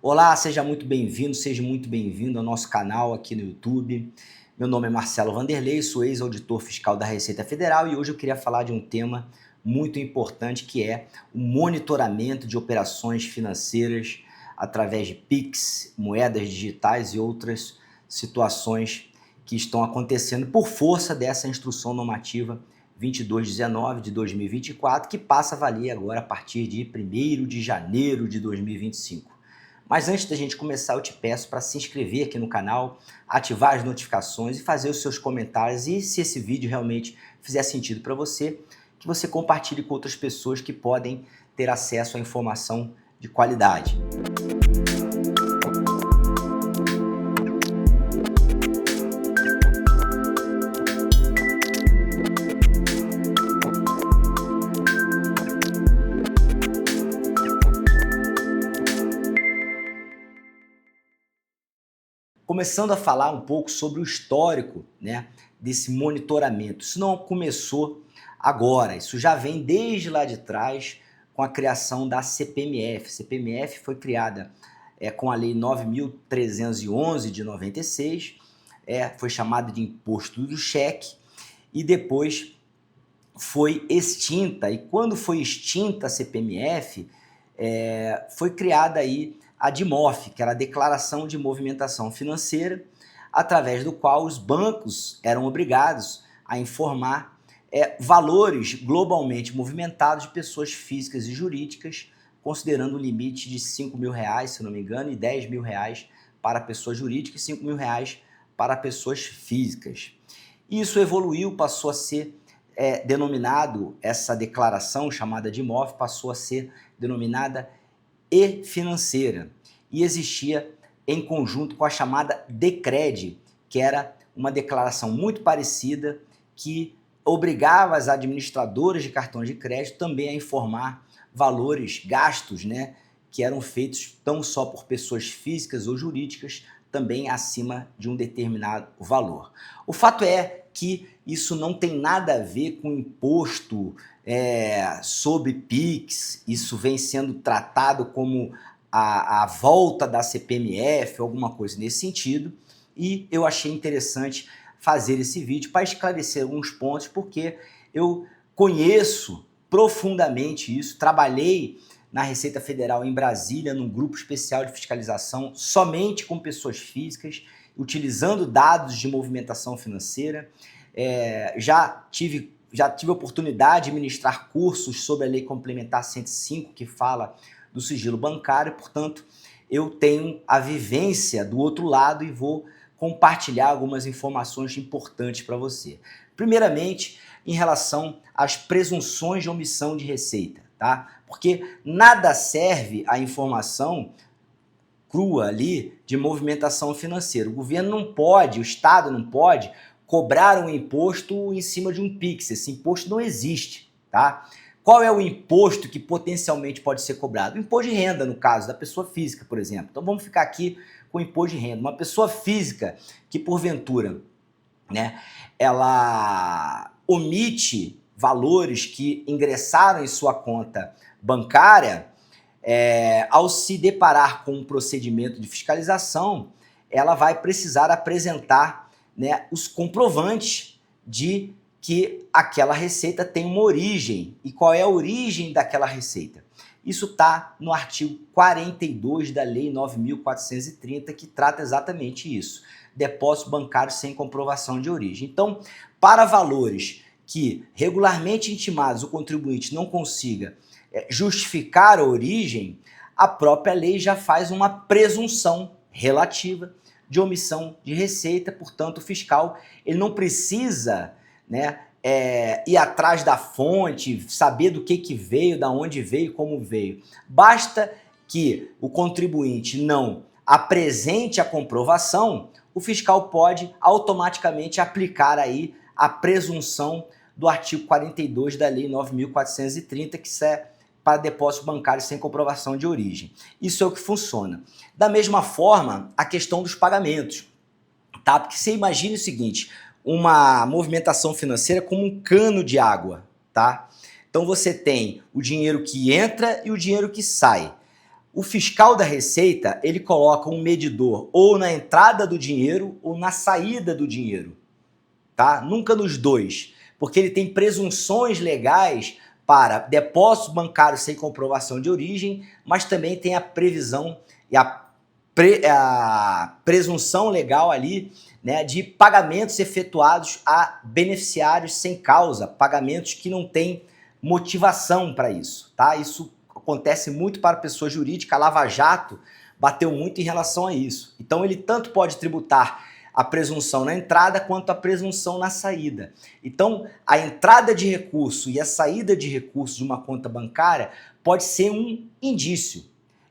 Olá, seja muito bem-vindo ao nosso canal aqui no YouTube. Meu nome é Marcelo Vanderlei, sou ex-auditor fiscal da Receita Federal e hoje eu queria falar de um tema muito importante que é o monitoramento de operações financeiras através de Pix, moedas digitais e outras situações que estão acontecendo por força dessa instrução normativa 2219 de 2024, que passa a valer agora a partir de 1º de janeiro de 2025. Mas antes da gente começar, eu te peço para se inscrever aqui no canal, ativar as notificações e fazer os seus comentários. E se esse vídeo realmente fizer sentido para você, que você compartilhe com outras pessoas que podem ter acesso à informação de qualidade. Começando a falar um pouco sobre o histórico, desse monitoramento. Isso não começou agora, isso já vem desde lá de trás com a criação da CPMF. A CPMF foi criada com a Lei 9.311 de 96, foi chamada de Imposto do Cheque e depois foi extinta. E quando foi extinta a CPMF, foi criada aí a DMOF, que era a Declaração de Movimentação Financeira, através do qual os bancos eram obrigados a informar valores globalmente movimentados de pessoas físicas e jurídicas, considerando o limite de R$5.000, se não me engano, e R$10.000 para pessoas jurídicas e R$5.000 para pessoas físicas. Isso evoluiu, passou a ser denominado, essa declaração chamada DMOF passou a ser denominada e-financeira e existia em conjunto com a chamada DECRED, que era uma declaração muito parecida que obrigava as administradoras de cartões de crédito também a informar valores, gastos, que eram feitos não só por pessoas físicas ou jurídicas, também acima de um determinado valor. O fato é que isso não tem nada a ver com imposto sobre PIX, isso vem sendo tratado como a volta da CPMF, alguma coisa nesse sentido, e eu achei interessante fazer esse vídeo para esclarecer alguns pontos, porque eu conheço profundamente isso, trabalhei na Receita Federal em Brasília, num grupo especial de fiscalização somente com pessoas físicas, utilizando dados de movimentação financeira. Já tive a oportunidade de ministrar cursos sobre a Lei Complementar 105, que fala do sigilo bancário, portanto, eu tenho a vivência do outro lado e vou compartilhar algumas informações importantes para você. Primeiramente, em relação às presunções de omissão de receita, tá? Porque nada serve a informação crua ali de movimentação financeira. O governo não pode, o Estado não pode cobrar um imposto em cima de um PIX. Esse imposto não existe, tá? Qual é o imposto que potencialmente pode ser cobrado? O imposto de renda, no caso da pessoa física, por exemplo. Então vamos ficar aqui com o imposto de renda. Uma pessoa física que porventura, ela omite valores que ingressaram em sua conta bancária, ao se deparar com um procedimento de fiscalização, ela vai precisar apresentar os comprovantes de que aquela receita tem uma origem. E qual é a origem daquela receita? Isso está no artigo 42 da Lei 9.430, que trata exatamente isso. Depósito bancário sem comprovação de origem. Então, para valores que regularmente intimados o contribuinte não consiga justificar a origem, a própria lei já faz uma presunção relativa de omissão de receita, portanto o fiscal ele não precisa ir atrás da fonte, saber do que veio, da onde veio, como veio. Basta que o contribuinte não apresente a comprovação, o fiscal pode automaticamente aplicar aí a presunção do artigo 42 da Lei 9.430, que é para depósito bancário sem comprovação de origem. Isso é o que funciona. Da mesma forma, a questão dos pagamentos, tá? Porque você imagine o seguinte, uma movimentação financeira como um cano de água, tá? Então você tem o dinheiro que entra e o dinheiro que sai. O fiscal da Receita, ele coloca um medidor ou na entrada do dinheiro ou na saída do dinheiro, tá? Nunca nos dois, porque ele tem presunções legais para depósitos bancários sem comprovação de origem, mas também tem a previsão e a presunção legal ali, né, de pagamentos efetuados a beneficiários sem causa, pagamentos que não têm motivação para isso, tá? Isso acontece muito para pessoa jurídica, a Lava Jato bateu muito em relação a isso. Então ele tanto pode tributar a presunção na entrada quanto a presunção na saída. Então a entrada de recurso e a saída de recurso de uma conta bancária pode ser um indício.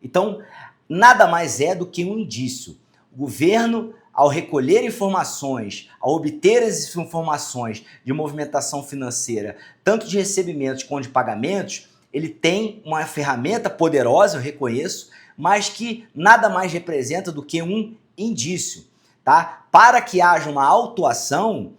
Então nada mais é do que um indício. O governo, ao recolher informações, ao obter as informações de movimentação financeira, tanto de recebimentos quanto de pagamentos, ele tem uma ferramenta poderosa, eu reconheço, mas que nada mais representa do que um indício, tá? Para que haja uma autuação,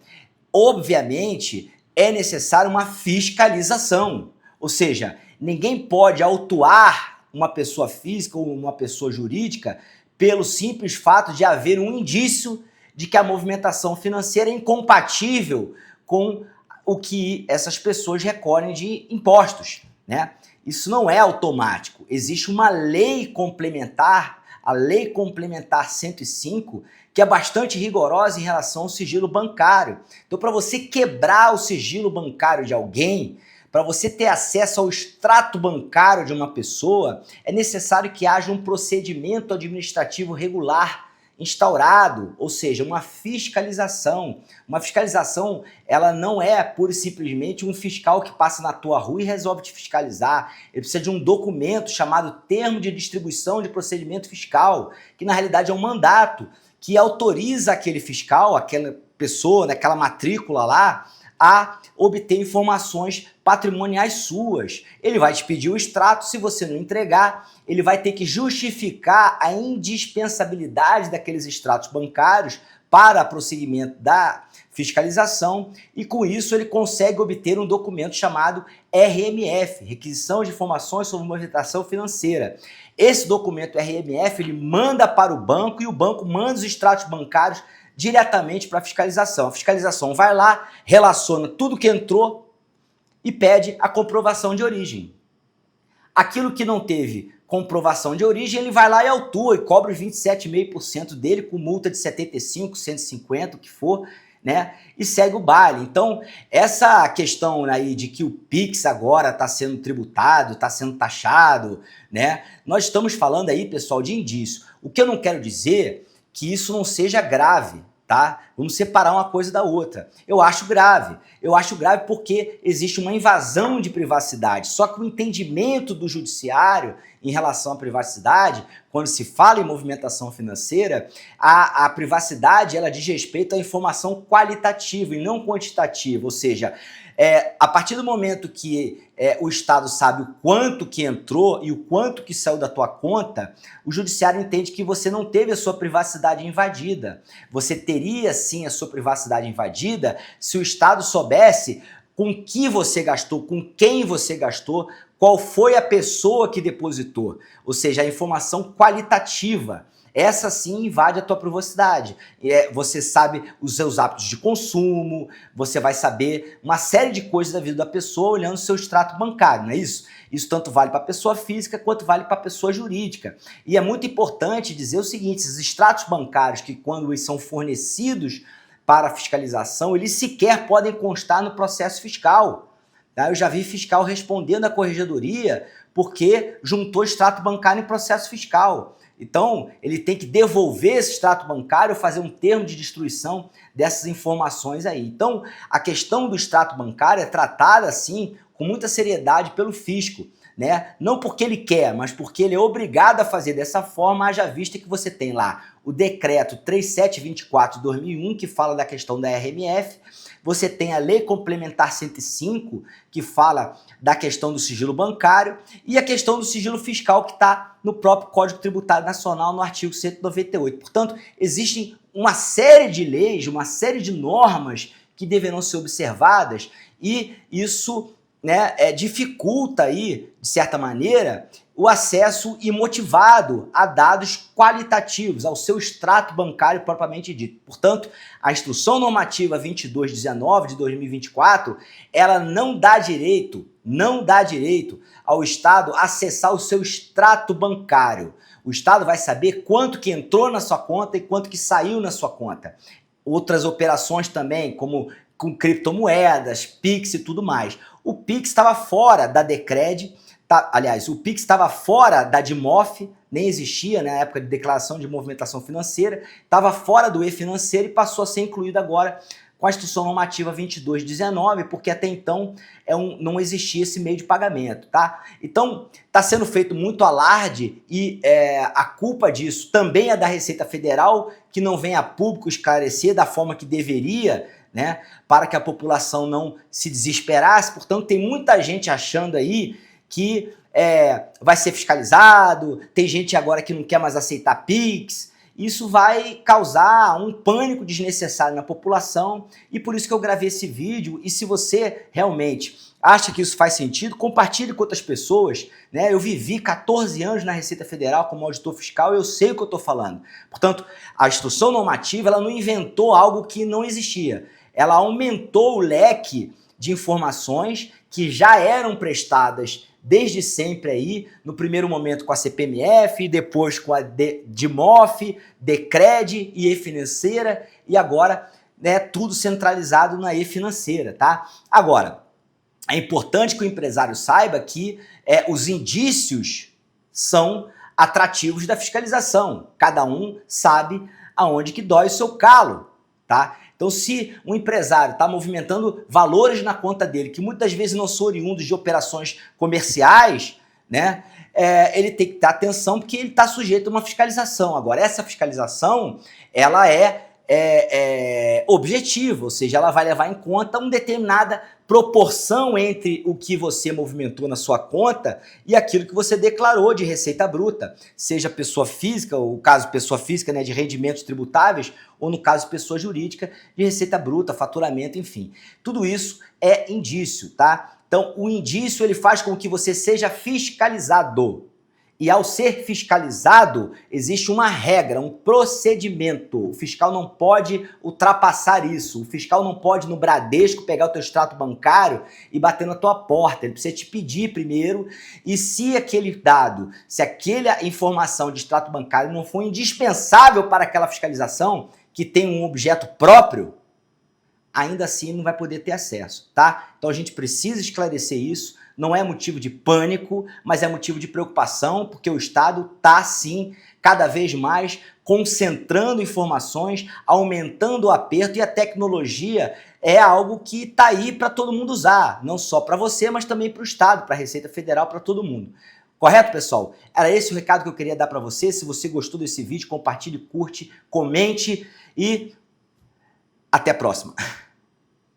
obviamente, é necessário uma fiscalização. Ou seja, ninguém pode autuar uma pessoa física ou uma pessoa jurídica pelo simples fato de haver um indício de que a movimentação financeira é incompatível com o que essas pessoas recolhem de impostos, né? Isso não é automático. Existe uma lei complementar, a Lei Complementar 105, que é bastante rigorosa em relação ao sigilo bancário. Então, para você quebrar o sigilo bancário de alguém, para você ter acesso ao extrato bancário de uma pessoa, é necessário que haja um procedimento administrativo regular instaurado, ou seja, uma fiscalização. Uma fiscalização, ela não é pura e simplesmente um fiscal que passa na tua rua e resolve te fiscalizar. Ele precisa de um documento chamado Termo de Distribuição de Procedimento Fiscal, que na realidade é um mandato que autoriza aquele fiscal, aquela pessoa, naquela matrícula lá, a obter informações patrimoniais suas. Ele vai te pedir o extrato, se você não entregar, ele vai ter que justificar a indispensabilidade daqueles extratos bancários para prosseguimento da fiscalização e com isso ele consegue obter um documento chamado RMF, Requisição de Informações sobre Movimentação Financeira. Esse documento RMF ele manda para o banco e o banco manda os extratos bancários diretamente para a fiscalização. A fiscalização vai lá, relaciona tudo que entrou e pede a comprovação de origem. Aquilo que não teve comprovação de origem, ele vai lá e autua e cobra os 27,5% dele com multa de 75, 150, o que for, né? E segue o baile. Então, essa questão aí de que o Pix agora está sendo tributado, está sendo taxado, né? Nós estamos falando aí, pessoal, de indício. O que eu não quero dizer que isso não seja grave, tá? Vamos separar uma coisa da outra. Eu acho grave porque existe uma invasão de privacidade. Só que o entendimento do judiciário em relação à privacidade, quando se fala em movimentação financeira, a privacidade ela diz respeito à informação qualitativa e não quantitativa, ou seja, a partir do momento que o Estado sabe o quanto que entrou e o quanto que saiu da tua conta, o judiciário entende que você não teve a sua privacidade invadida. Você teria sim a sua privacidade invadida se o Estado soubesse com que você gastou, com quem você gastou, qual foi a pessoa que depositou, ou seja, a informação qualitativa. Essa sim invade a tua privacidade. Você sabe os seus hábitos de consumo, você vai saber uma série de coisas da vida da pessoa olhando o seu extrato bancário, não é isso? Isso tanto vale para a pessoa física quanto vale para a pessoa jurídica. E é muito importante dizer o seguinte, esses extratos bancários que quando eles são fornecidos para a fiscalização, eles sequer podem constar no processo fiscal. Tá? Eu já vi fiscal respondendo à corregedoria porque juntou extrato bancário em processo fiscal. Então, ele tem que devolver esse extrato bancário, fazer um termo de destruição dessas informações aí. Então, a questão do extrato bancário é tratada, assim, com muita seriedade pelo fisco, né? Não porque ele quer, mas porque ele é obrigado a fazer dessa forma, haja vista que você tem lá o decreto 3724 de 2001, que fala da questão da RMF, você tem a Lei Complementar 105, que fala da questão do sigilo bancário, e a questão do sigilo fiscal, que está no próprio Código Tributário Nacional, no artigo 198. Portanto, existem uma série de leis, uma série de normas que deverão ser observadas, e isso, né, dificulta aí, de certa maneira, o acesso imotivado a dados qualitativos, ao seu extrato bancário propriamente dito. Portanto, a Instrução Normativa 2219 de 2024, ela não dá direito ao Estado acessar o seu extrato bancário. O Estado vai saber quanto que entrou na sua conta e quanto que saiu na sua conta. Outras operações também, como com criptomoedas, Pix e tudo mais. O Pix estava fora da Decred, aliás, o Pix estava fora da DMOF, nem existia na época de declaração de movimentação financeira, estava fora do e-financeiro e passou a ser incluído agora com a Instrução Normativa 2219, porque até então não existia esse meio de pagamento, tá? Então, está sendo feito muito alarde e a culpa disso também é da Receita Federal, que não vem a público esclarecer da forma que deveria, né, para que a população não se desesperasse. Portanto, tem muita gente achando aí que vai ser fiscalizado, tem gente agora que não quer mais aceitar Pix. Isso vai causar um pânico desnecessário na população e por isso que eu gravei esse vídeo. E se você realmente acha que isso faz sentido, compartilhe com outras pessoas, né? Eu vivi 14 anos na Receita Federal como auditor fiscal e eu sei o que eu estou falando. Portanto, a Instrução Normativa ela não inventou algo que não existia. Ela aumentou o leque de informações que já eram prestadas desde sempre aí, no primeiro momento com a CPMF, depois com a DMOF, Decred e e-financeira, e agora, né, tudo centralizado na e-financeira, tá? Agora, é importante que o empresário saiba que os indícios são atrativos da fiscalização. Cada um sabe aonde que dói o seu calo, tá? Então, se um empresário está movimentando valores na conta dele, que muitas vezes não são oriundos de operações comerciais, né, ele tem que ter atenção porque ele está sujeito a uma fiscalização. Agora, essa fiscalização, ela é objetiva, ou seja, ela vai levar em conta uma determinada proporção entre o que você movimentou na sua conta e aquilo que você declarou de receita bruta, seja pessoa física, ou caso pessoa física, né, de rendimentos tributáveis, ou no caso pessoa jurídica, de receita bruta, faturamento, enfim. Tudo isso é indício, tá? Então, o indício ele faz com que você seja fiscalizado. E ao ser fiscalizado, existe uma regra, um procedimento. O fiscal não pode ultrapassar isso. O fiscal não pode, no Bradesco, pegar o teu extrato bancário e bater na tua porta. Ele precisa te pedir primeiro. E se aquele dado, se aquela informação de extrato bancário não for indispensável para aquela fiscalização, que tem um objeto próprio, ainda assim não vai poder ter acesso, tá? Então a gente precisa esclarecer isso. Não é motivo de pânico, mas é motivo de preocupação, porque o Estado está, sim, cada vez mais concentrando informações, aumentando o aperto, e a tecnologia é algo que está aí para todo mundo usar, não só para você, mas também para o Estado, para a Receita Federal, para todo mundo. Correto, pessoal? Era esse o recado que eu queria dar para você. Se você gostou desse vídeo, compartilhe, curte, comente e até a próxima.